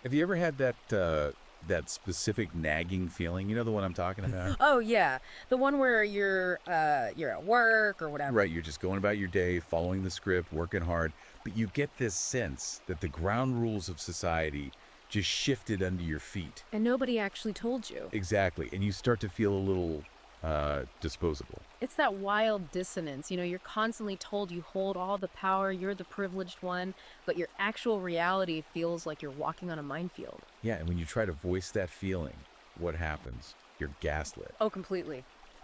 Have you ever had that specific nagging feeling? You know the one I'm talking about? Oh yeah, the one where you're at work or whatever. Right, you're just going about your day, following the script, working hard, but you get this sense that the ground rules of society just shifted under your feet. And nobody actually told you. Exactly, and you start to feel a little disposable. It's that wild dissonance. You're constantly told you hold all the power, you're the privileged one, but your actual reality feels like you're walking on a minefield. Yeah, and when you try to voice that feeling, what happens? You're gaslit. Oh, completely.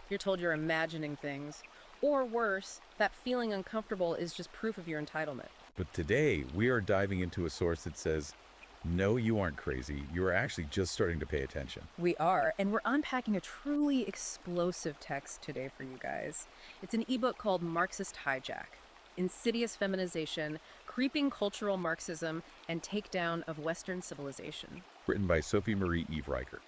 You're told you're imagining things. Or worse, that feeling uncomfortable is just proof of your entitlement. But today, we are diving into a source that says, no, you aren't crazy. You are actually just starting to pay attention. We are, and we're unpacking a truly explosive text today for you guys. It's an ebook called Marxist Hijack: Insidious Feminization, Creeping Cultural Marxism, and Takedown of Western Civilization. Written by Sophie Marie Eve Reichert.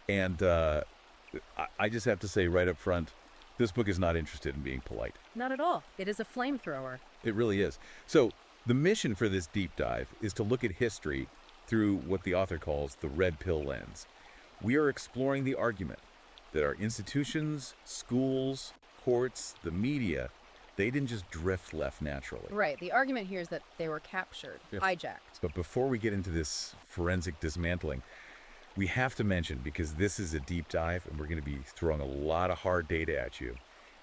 And I just have to say right up front, this book is not interested in being polite. Not at all. It is a flamethrower. It really is. So the mission for this deep dive is to look at history through what the author calls the red pill lens. We are exploring the argument that our institutions, schools, courts, the media, they didn't just drift left naturally. Right. The argument here is that they were captured, hijacked. But before we get into this forensic dismantling, we have to mention, because this is a deep dive and we're going to be throwing a lot of hard data at you,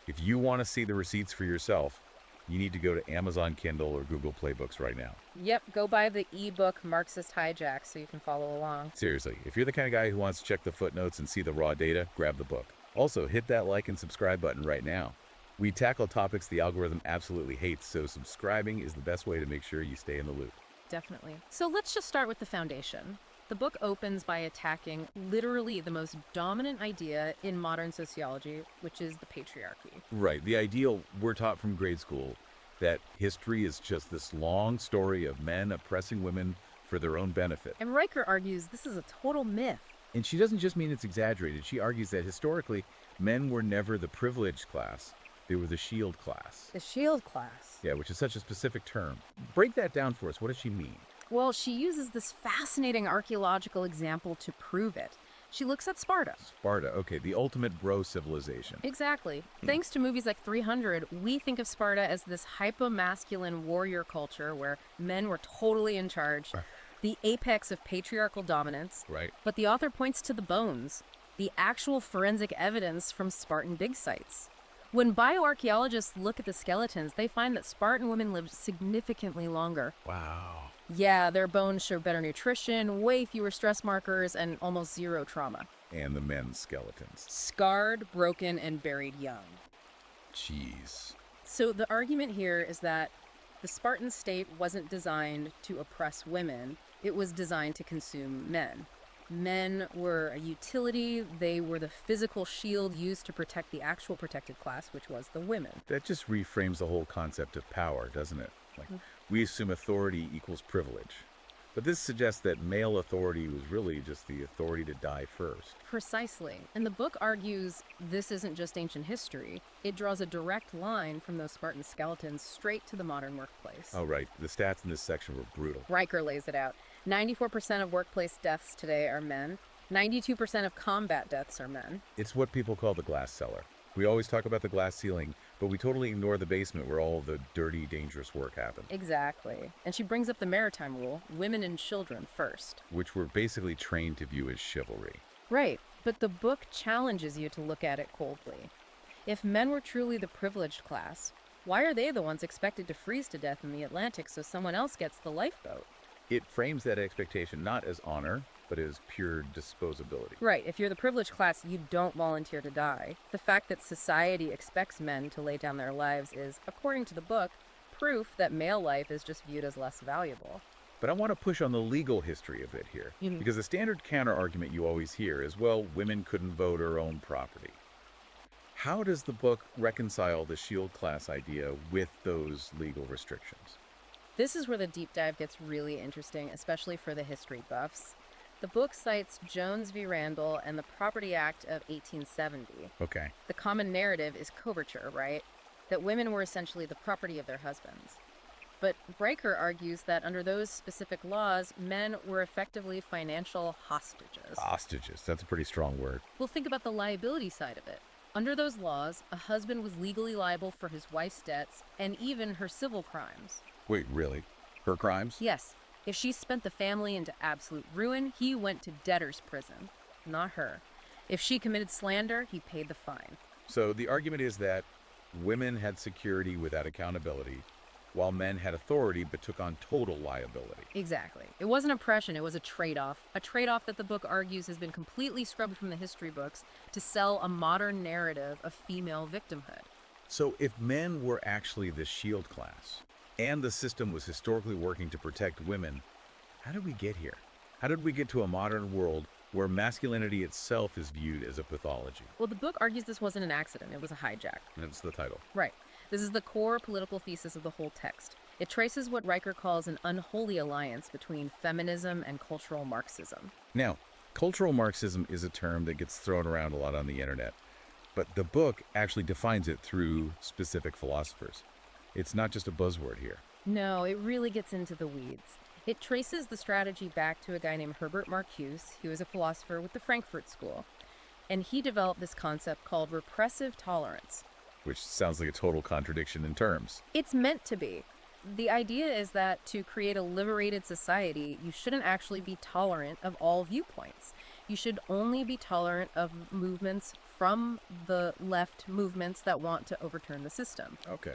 if you want to see the receipts for yourself, you need to go to Amazon Kindle or Google Play Books right now. Yep, go buy the ebook Marxist Hijack so you can follow along. Seriously, if you're the kind of guy who wants to check the footnotes and see the raw data, grab the book. Also, hit that like and subscribe button right now. We tackle topics the algorithm absolutely hates, so subscribing is the best way to make sure you stay in the loop. Definitely. So let's just start with the foundation. The book opens by attacking literally the most dominant idea in modern sociology, which is the patriarchy. Right, the ideal we're taught from grade school, that history is just this long story of men oppressing women for their own benefit. And Riker argues this is a total myth. And she doesn't just mean it's exaggerated. She argues that historically, men were never the privileged class. They were the shield class. The shield class. Yeah, which is such a specific term. Break that down for us. What does she mean? Well, she uses this fascinating archaeological example to prove it. She looks at Sparta. Sparta, okay, the ultimate bro civilization. Exactly. Thanks to movies like 300, we think of Sparta as this hyper-masculine warrior culture where men were totally in charge, the apex of patriarchal dominance. Right. But the author points to the bones, the actual forensic evidence from Spartan dig sites. When bioarchaeologists look at the skeletons, they find that Spartan women lived significantly longer. Wow. Yeah, their bones show better nutrition, way fewer stress markers, and almost zero trauma. And the men's skeletons. Scarred, broken, and buried young. Jeez. So the argument here is that the Spartan state wasn't designed to oppress women. It was designed to consume men. Men were a utility. They were the physical shield used to protect the actual protected class, which was the women. That just reframes the whole concept of power, doesn't it? Like, we assume authority equals privilege. But this suggests that male authority was really just the authority to die first. Precisely. And the book argues this isn't just ancient history. It draws a direct line from those Spartan skeletons straight to the modern workplace. Oh, right. The stats in this section were brutal. Riker lays it out. 94% of workplace deaths today are men. 92% of combat deaths are men. It's what people call the glass cellar. We always talk about the glass ceiling, but we totally ignore the basement where all the dirty, dangerous work happened. Exactly. And she brings up the maritime rule, women and children first. Which we're basically trained to view as chivalry. Right. But the book challenges you to look at it coldly. If men were truly the privileged class, why are they the ones expected to freeze to death in the Atlantic so someone else gets the lifeboat? It frames that expectation not as honor, but as pure disposability. Right. If you're the privileged class, you don't volunteer to die. The fact that society expects men to lay down their lives is, according to the book, proof that male life is just viewed as less valuable. But I want to push on the legal history a bit here, because the standard counter-argument you always hear is, well, women couldn't vote or own property. How does the book reconcile the shield class idea with those legal restrictions? This is where the deep dive gets really interesting, especially for the history buffs. The book cites Jones v. Randall and the Property Act of 1870. Okay. The common narrative is coverture, right? That women were essentially the property of their husbands. But Riker argues that under those specific laws, men were effectively financial hostages. Hostages, that's a pretty strong word. Well, think about the liability side of it. Under those laws, a husband was legally liable for his wife's debts and even her civil crimes. Wait, really? Her crimes? Yes, if she spent the family into absolute ruin, he went to debtor's prison, not her. If she committed slander, he paid the fine. So the argument is that women had security without accountability, while men had authority but took on total liability. Exactly. It wasn't oppression, it was a trade-off. A trade-off that the book argues has been completely scrubbed from the history books to sell a modern narrative of female victimhood. So if men were actually the shield class, and the system was historically working to protect women, how did we get here? How did we get to a modern world where masculinity itself is viewed as a pathology? Well, the book argues this wasn't an accident, it was a hijack. That's the title. Right. This is the core political thesis of the whole text. It traces what Riker calls an unholy alliance between feminism and cultural Marxism. Now, cultural Marxism is a term that gets thrown around a lot on the internet, but the book actually defines it through specific philosophers. It's not just a buzzword here. No, it really gets into the weeds. It traces the strategy back to a guy named Herbert Marcuse. He was a philosopher with the Frankfurt School. And he developed this concept called repressive tolerance. Which sounds like a total contradiction in terms. It's meant to be. The idea is that to create a liberated society, you shouldn't actually be tolerant of all viewpoints. You should only be tolerant of movements from the left movements that want to overturn the system. Okay.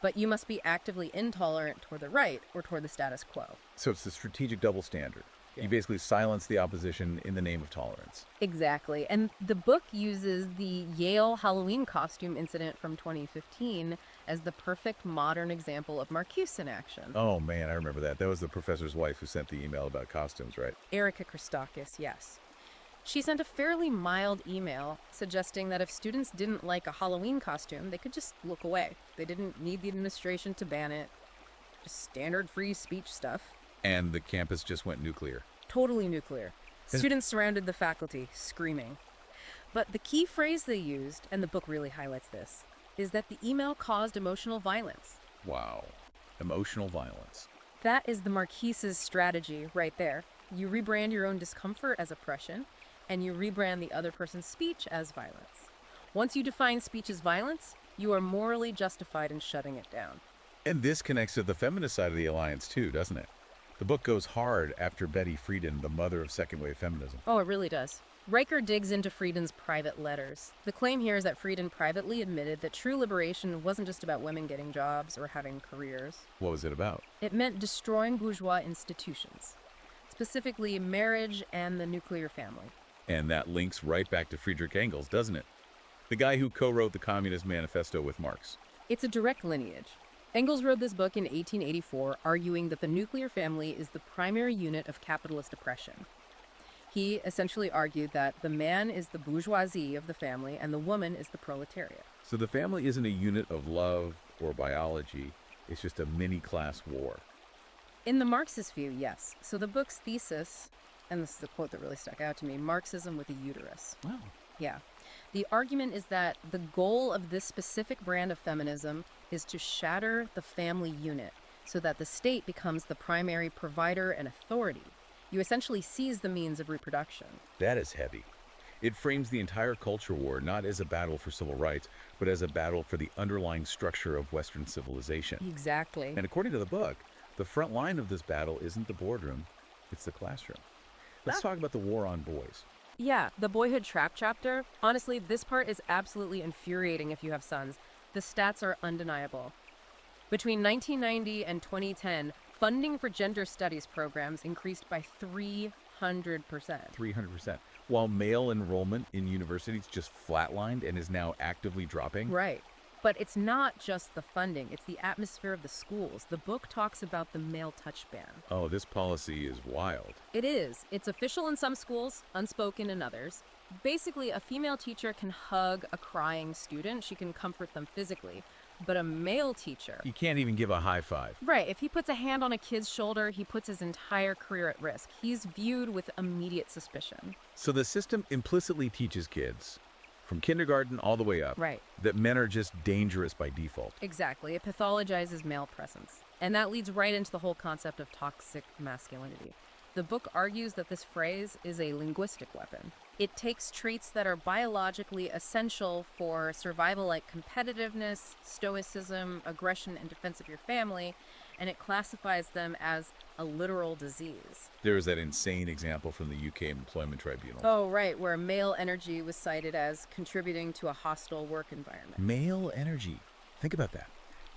But you must be actively intolerant toward the right or toward the status quo. So it's the strategic double standard. You basically silence the opposition in the name of tolerance. Exactly. And the book uses the Yale Halloween costume incident from 2015 as the perfect modern example of Marcuse in action. Oh man, I remember that. That was the professor's wife who sent the email about costumes, right? Erica Christakis, yes. She sent a fairly mild email suggesting that if students didn't like a Halloween costume, they could just look away. They didn't need the administration to ban it. Just standard free speech stuff. And the campus just went nuclear. Totally nuclear. Students surrounded the faculty, screaming. But the key phrase they used, and the book really highlights this, is that the email caused emotional violence. Wow. Emotional violence. That is the Marquise's strategy right there. You rebrand your own discomfort as oppression, and you rebrand the other person's speech as violence. Once you define speech as violence, you are morally justified in shutting it down. And this connects to the feminist side of the alliance too, doesn't it? The book goes hard after Betty Friedan, the mother of second-wave feminism. Oh, it really does. Riker digs into Friedan's private letters. The claim here is that Friedan privately admitted that true liberation wasn't just about women getting jobs or having careers. What was it about? It meant destroying bourgeois institutions, specifically marriage and the nuclear family. And that links right back to Friedrich Engels, doesn't it? The guy who co-wrote the Communist Manifesto with Marx. It's a direct lineage. Engels wrote this book in 1884, arguing that the nuclear family is the primary unit of capitalist oppression. He essentially argued that the man is the bourgeoisie of the family and the woman is the proletariat. So the family isn't a unit of love or biology, it's just a mini-class war. In the Marxist view, yes. So the book's thesis, and this is the quote that really stuck out to me, Marxism with a uterus. Wow. Yeah. The argument is that the goal of this specific brand of feminism is to shatter the family unit so that the state becomes the primary provider and authority. You essentially seize the means of reproduction. That is heavy. It frames the entire culture war not as a battle for civil rights, but as a battle for the underlying structure of Western civilization. Exactly. And according to the book, the front line of this battle isn't the boardroom, it's the classroom. Let's talk about the war on boys. Yeah, the boyhood trap chapter. Honestly, this part is absolutely infuriating if you have sons. The stats are undeniable. Between 1990 and 2010, funding for gender studies programs increased by 300%. 300%. While male enrollment in universities just flatlined and is now actively dropping. Right. But it's not just the funding, it's the atmosphere of the schools. The book talks about the male touch ban. Oh, this policy is wild. It is. It's official in some schools, unspoken in others. Basically, a female teacher can hug a crying student. She can comfort them physically. But a male teacher... You can't even give a high five. Right. If he puts a hand on a kid's shoulder, he puts his entire career at risk. He's viewed with immediate suspicion. So the system implicitly teaches kids, from kindergarten all the way up, Right. that men are just dangerous by default. Exactly. It pathologizes male presence. And that leads right into the whole concept of toxic masculinity. The book argues that this phrase is a linguistic weapon. It takes traits that are biologically essential for survival, like competitiveness, stoicism, aggression, and defense of your family, and it classifies them as a literal disease. There was that insane example from the UK Employment Tribunal. Oh, right, where male energy was cited as contributing to a hostile work environment. Male energy. Think about that.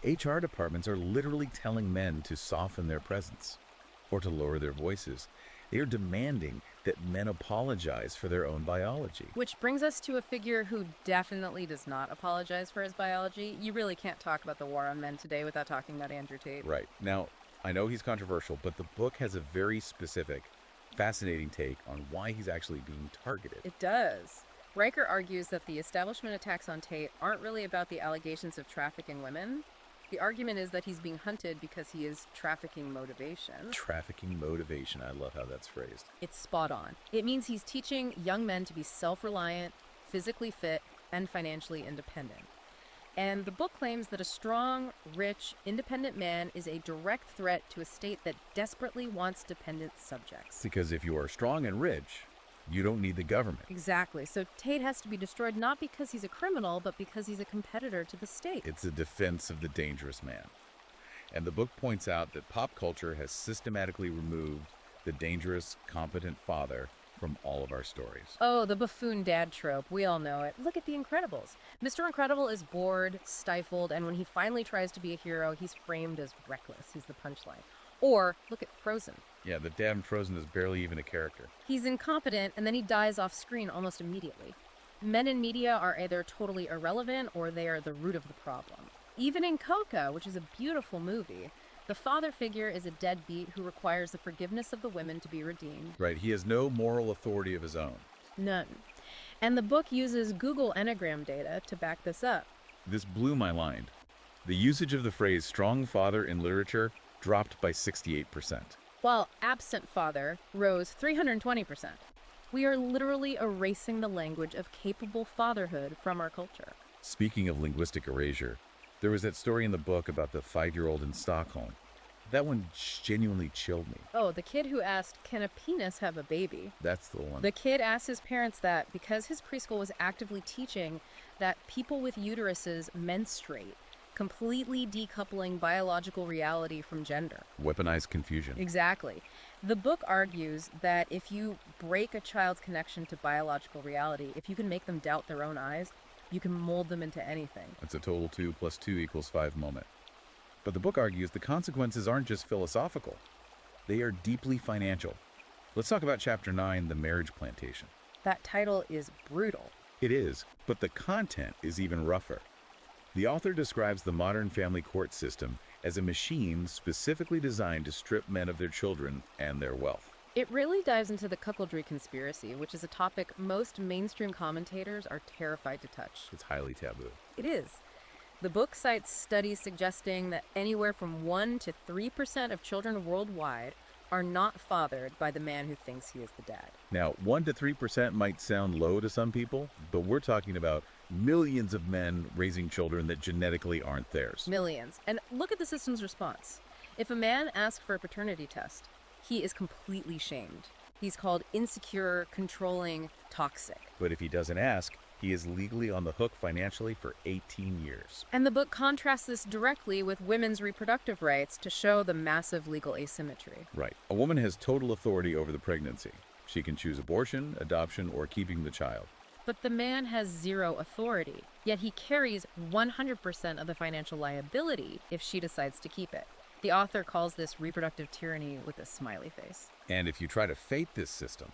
HR departments are literally telling men to soften their presence or to lower their voices. They are demanding that men apologize for their own biology. Which brings us to a figure who definitely does not apologize for his biology. You really can't talk about the war on men today without talking about Andrew Tate. Right. Now, I know he's controversial, but the book has a very specific, fascinating take on why he's actually being targeted. It does. Riker argues that the establishment attacks on Tate aren't really about the allegations of trafficking women. The argument is that he's being hunted because he is trafficking motivation. Trafficking motivation. I love how that's phrased. It's spot on. It means he's teaching young men to be self-reliant, physically fit, and financially independent. And the book claims that a strong, rich, independent man is a direct threat to a state that desperately wants dependent subjects. Because if you are strong and rich, you don't need the government. Exactly. So Tate has to be destroyed not because he's a criminal, but because he's a competitor to the state. It's a defense of the dangerous man. And the book points out that pop culture has systematically removed the dangerous, competent father from all of our stories. Oh, the buffoon dad trope. We all know it. Look at The Incredibles. Mr. Incredible is bored, stifled, and when he finally tries to be a hero, he's framed as reckless. He's the punchline. Or look at Frozen. Yeah, the dad in Frozen is barely even a character. He's incompetent, and then he dies off screen almost immediately. Men in media are either totally irrelevant or they are the root of the problem. Even in Coco, which is a beautiful movie, the father figure is a deadbeat who requires the forgiveness of the women to be redeemed. Right, he has no moral authority of his own. None. And the book uses Google Enneagram data to back this up. This blew my mind. The usage of the phrase strong father in literature dropped by 68%. While absent father rose 320%. We are literally erasing the language of capable fatherhood from our culture. Speaking of linguistic erasure, there was that story in the book about the 5-year-old in Stockholm. That one genuinely chilled me. Oh, the kid who asked, "Can a penis have a baby?" That's the one. The kid asked his parents that because his preschool was actively teaching that people with uteruses menstruate, completely decoupling biological reality from gender. Weaponized confusion. Exactly. The book argues that if you break a child's connection to biological reality, if you can make them doubt their own eyes, you can mold them into anything. It's a total 2 + 2 = 5 moment. But the book argues the consequences aren't just philosophical. They are deeply financial. Let's talk about Chapter 9, The Marriage Plantation. That title is brutal. It is, but the content is even rougher. The author describes the modern family court system as a machine specifically designed to strip men of their children and their wealth. It really dives into the cuckoldry conspiracy, which is a topic most mainstream commentators are terrified to touch. It's highly taboo. It is. The book cites studies suggesting that anywhere from 1% to 3% of children worldwide are not fathered by the man who thinks he is the dad. Now, 1% to 3% might sound low to some people, but we're talking about millions of men raising children that genetically aren't theirs. Millions. And look at the system's response. If a man asks for a paternity test, he is completely shamed. He's called insecure, controlling, toxic. But if he doesn't ask, he is legally on the hook financially for 18 years. And the book contrasts this directly with women's reproductive rights to show the massive legal asymmetry. Right. A woman has total authority over the pregnancy. She can choose abortion, adoption, or keeping the child. But the man has zero authority, yet he carries 100% of the financial liability if she decides to keep it. The author calls this reproductive tyranny with a smiley face. And if you try to fight this system,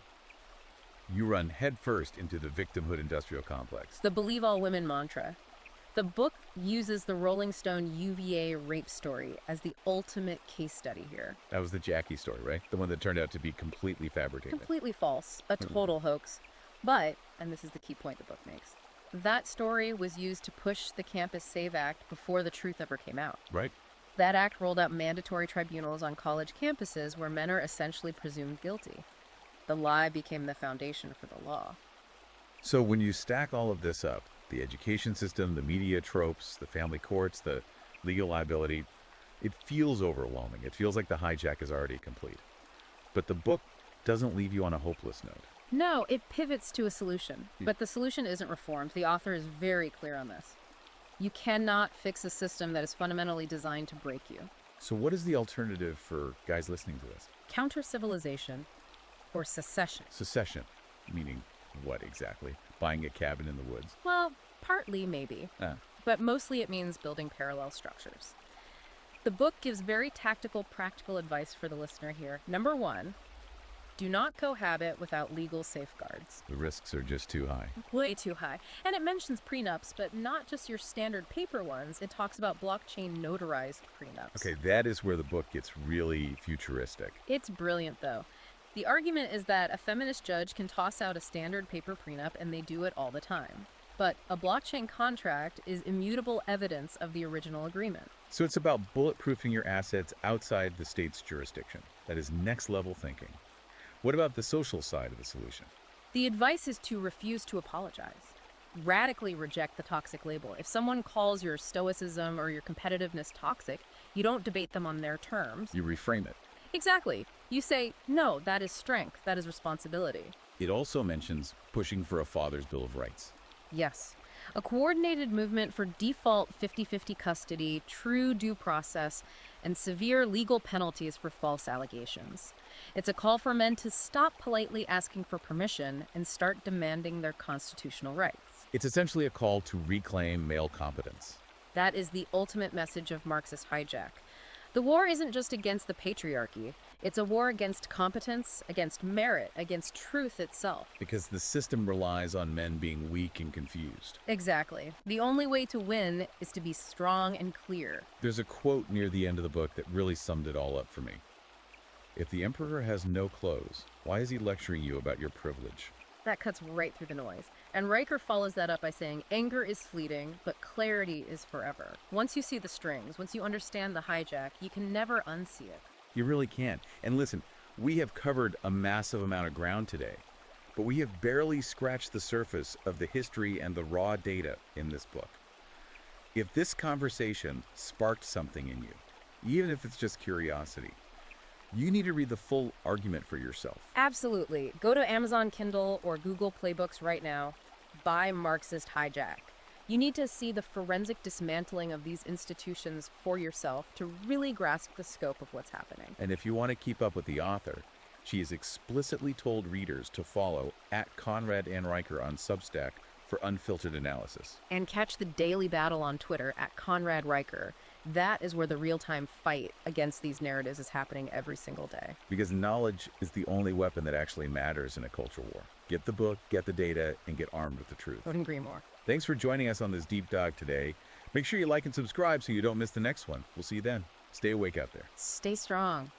you run headfirst into the victimhood industrial complex. The believe all women mantra. The book uses the Rolling Stone UVA rape story as the ultimate case study here. That was the Jackie story, right? The one that turned out to be completely fabricated. Completely false, a total hoax. But, and this is the key point the book makes, that story was used to push the Campus Save Act before the truth ever came out. Right. That act rolled out mandatory tribunals on college campuses where men are essentially presumed guilty. The lie became the foundation for the law. So when you stack all of this up, the education system, the media tropes, the family courts, the legal liability, it feels overwhelming. It feels like the hijack is already complete. But the book doesn't leave you on a hopeless note. No, it pivots to a solution. But the solution isn't reformed. The author is very clear on this. You cannot fix a system that is fundamentally designed to break you. So what is the alternative for guys listening to this? Counter-civilization or secession. Secession, meaning what exactly? Buying a cabin in the woods? Well, partly maybe. But mostly it means building parallel structures. The book gives very tactical, practical advice for the listener here. Number one, do not cohabit without legal safeguards. The risks are just too high. Way too high. And it mentions prenups, but not just your standard paper ones. It talks about blockchain notarized prenups. Okay, that is where the book gets really futuristic. It's brilliant, though. The argument is that a feminist judge can toss out a standard paper prenup, and they do it all the time. But a blockchain contract is immutable evidence of the original agreement. So it's about bulletproofing your assets outside the state's jurisdiction. That is next level thinking. What about the social side of the solution? The advice is to refuse to apologize. Radically reject the toxic label. If someone calls your stoicism or your competitiveness toxic, you don't debate them on their terms. You reframe it. Exactly. You say, no, that is strength, that is responsibility. It also mentions pushing for a father's Bill of Rights. Yes. A coordinated movement for default 50-50 custody, true due process, and severe legal penalties for false allegations. It's a call for men to stop politely asking for permission and start demanding their constitutional rights. It's essentially a call to reclaim male competence. That is the ultimate message of Marxist Hijack. The war isn't just against the patriarchy. It's a war against competence, against merit, against truth itself. Because the system relies on men being weak and confused. Exactly. The only way to win is to be strong and clear. There's a quote near the end of the book that really summed it all up for me. If the emperor has no clothes, why is he lecturing you about your privilege? That cuts right through the noise. And Riker follows that up by saying, anger is fleeting, but clarity is forever. Once you see the strings, once you understand the hijack, you can never unsee it. You really can't. And listen, we have covered a massive amount of ground today, but we have barely scratched the surface of the history and the raw data in this book. If this conversation sparked something in you, even if it's just curiosity, you need to read the full argument for yourself. Absolutely. Go to Amazon Kindle or Google Play Books right now. Buy Marxist Hijack. You need to see the forensic dismantling of these institutions for yourself to really grasp the scope of what's happening. And if you want to keep up with the author, she has explicitly told readers to follow @ConradAnnRiker on Substack for unfiltered analysis. And catch the daily battle on Twitter @ConradRiker. That is where the real-time fight against these narratives is happening every single day. Because knowledge is the only weapon that actually matters in a culture war. Get the book, get the data, and get armed with the truth. Couldn't agree more. Thanks for joining us on this deep dive today. Make sure you like and subscribe so you don't miss the next one. We'll see you then. Stay awake out there. Stay strong.